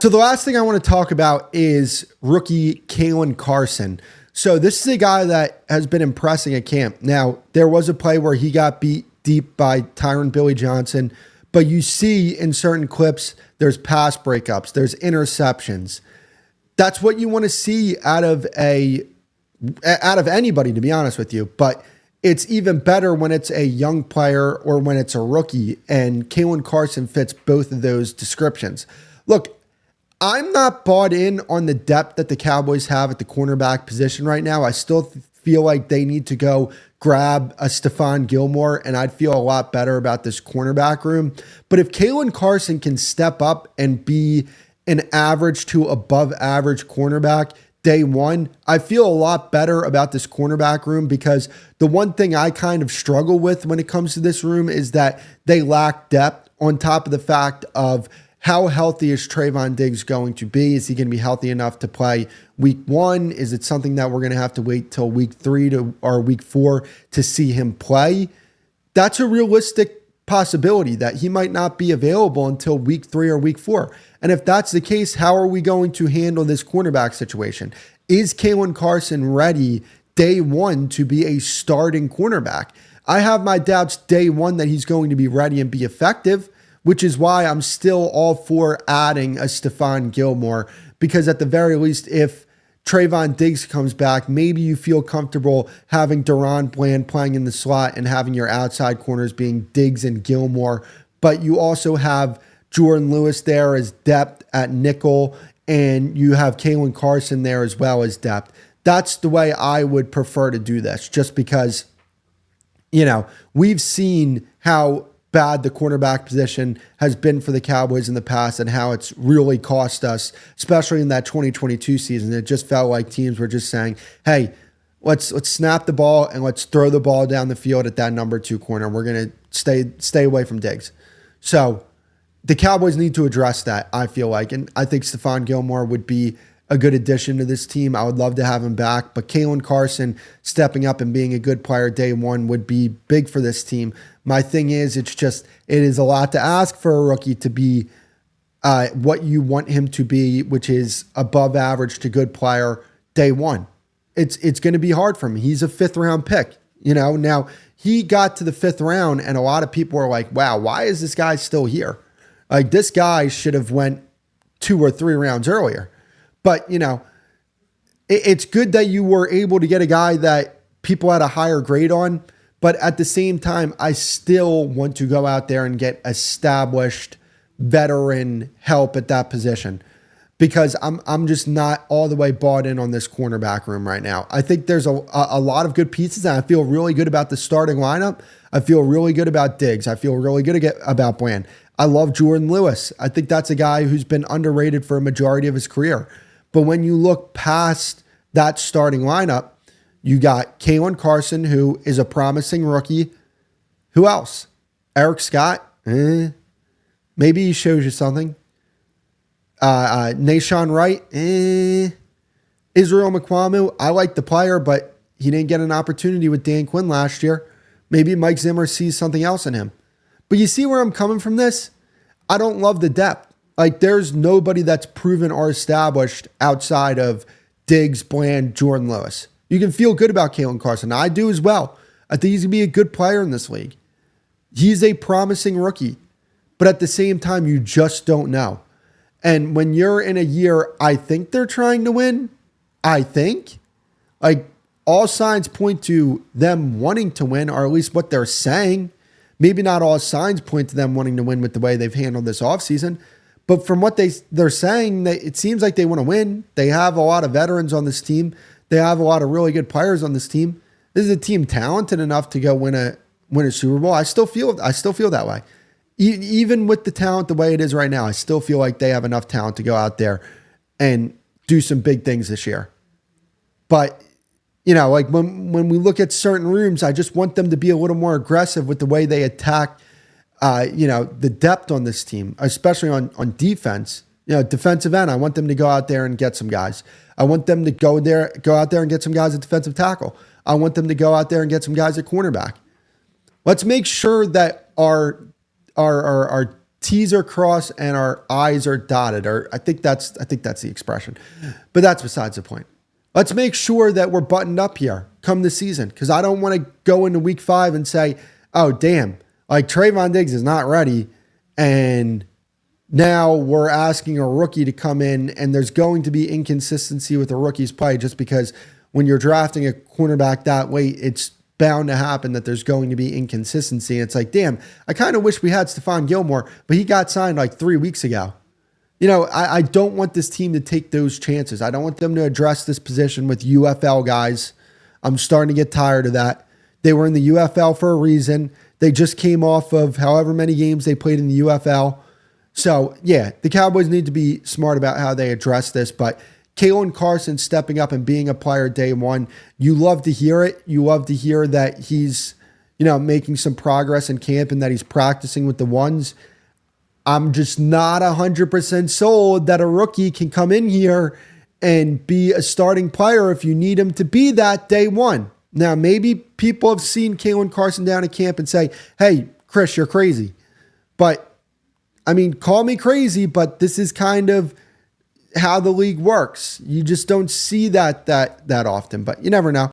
So the last thing I want to talk about is rookie Caelen Carson. So this is a guy that has been impressing at camp. Now, there was a play where he got beat deep by Tyron Billy Johnson, but you see in certain clips, there's pass breakups, there's interceptions. That's what you want to see out of anybody, to be honest with you. But it's even better when it's a young player or when it's a rookie, and Caelen Carson fits both of those descriptions. Look, I'm not bought in on the depth that the Cowboys have at the cornerback position right now. I still feel like they need to go grab a Stephon Gilmore, and I'd feel a lot better about this cornerback room. But if Caelen Carson can step up and be an average to above average cornerback day one, I feel a lot better about this cornerback room, because the one thing I kind of struggle with when it comes to this room is that they lack depth, on top of the fact of how healthy is Trayvon Diggs going to be? Is he going to be healthy enough to play week 1? Is it something that we're going to have to wait till week 3 or week 4 to see him play? That's a realistic possibility that he might not be available until week 3 or week 4. And if that's the case, how are we going to handle this cornerback situation? Is Caelen Carson ready day one to be a starting cornerback? I have my doubts day one that he's going to be ready and be effective, which is why I'm still all for adding a Stephon Gilmore, because at the very least, if Trayvon Diggs comes back, maybe you feel comfortable having Deron Bland playing in the slot and having your outside corners being Diggs and Gilmore, but you also have Jordan Lewis there as depth at nickel, and you have Caelen Carson there as well as depth. That's the way I would prefer to do this, just because, we've seen how bad the cornerback position has been for the Cowboys in the past and how it's really cost us, especially in that 2022 season. It just felt like teams were just saying, hey, let's snap the ball and let's throw the ball down the field at that number 2 corner. We're going to stay away from Diggs. So the Cowboys need to address that, I feel like. And I think Stephon Gilmore would be a good addition to this team. I would love to have him back, but Caelen Carson stepping up and being a good player day one would be big for this team. My thing is, it is a lot to ask for a rookie to be what you want him to be, which is above average to good player day one. It's going to be hard for him. He's a 5th round pick. Now he got to the 5th round and a lot of people are like, wow, why is this guy still here? Like, this guy should have went 2 or 3 rounds earlier. But, it's good that you were able to get a guy that people had a higher grade on. But at the same time, I still want to go out there and get established veteran help at that position, because I'm just not all the way bought in on this cornerback room right now. I think there's a lot of good pieces, and I feel really good about the starting lineup. I feel really good about Diggs. I feel really good about Bland. I love Jordan Lewis. I think that's a guy who's been underrated for a majority of his career. But when you look past that starting lineup, you got Caelen Carson, who is a promising rookie. Who else? Eric Scott? Maybe he shows you something. Nashawn Wright? Israel McQuamu? I like the player, but he didn't get an opportunity with Dan Quinn last year. Maybe Mike Zimmer sees something else in him. But you see where I'm coming from this? I don't love the depth. Like, there's nobody that's proven or established outside of Diggs, Bland, Jordan Lewis. You can feel good about Caelen Carson. I do as well. I think he's going to be a good player in this league. He's a promising rookie. But at the same time, you just don't know. And when you're in a year, I think they're trying to win. I think. Like, all signs point to them wanting to win, or at least what they're saying. Maybe not all signs point to them wanting to win with the way they've handled this offseason. But from what they're saying, it seems like they want to win. They have a lot of veterans on this team. They have a lot of really good players on this team. This is a team talented enough to go win a Super Bowl. I still feel that way. Even with the talent the way it is right now, I still feel like they have enough talent to go out there and do some big things this year. But, like when we look at certain rooms, I just want them to be a little more aggressive with the way they attack the depth on this team, especially on defense. Defensive end, I want them to go out there and get some guys. I want them to go out there and get some guys at defensive tackle. I want them to go out there and get some guys at cornerback. Let's make sure that our T's are crossed and our I's are dotted, or I think that's the expression. But that's besides the point. Let's make sure that we're buttoned up here come the season, because I don't want to go into week 5 and say, oh, damn, like Trayvon Diggs is not ready, and now we're asking a rookie to come in, and there's going to be inconsistency with the rookie's play just because when you're drafting a cornerback that way, it's bound to happen that there's going to be inconsistency. It's like, damn, I kind of wish we had Stephon Gilmore, but he got signed like 3 weeks ago. I don't want this team to take those chances. I don't want them to address this position with UFL guys. I'm starting to get tired of that. They were in the UFL for a reason. They just came off of however many games they played in the UFL. So, yeah, the Cowboys need to be smart about how they address this, but Caelen Carson stepping up and being a player day one, you love to hear it. You love to hear that he's, making some progress in camp and that he's practicing with the ones. I'm just not 100% sold that a rookie can come in here and be a starting player if you need him to be that day one. Now, maybe people have seen Caelen Carson down at camp and say, hey, Chris, you're crazy. But, call me crazy, but this is kind of how the league works. You just don't see that often, but you never know.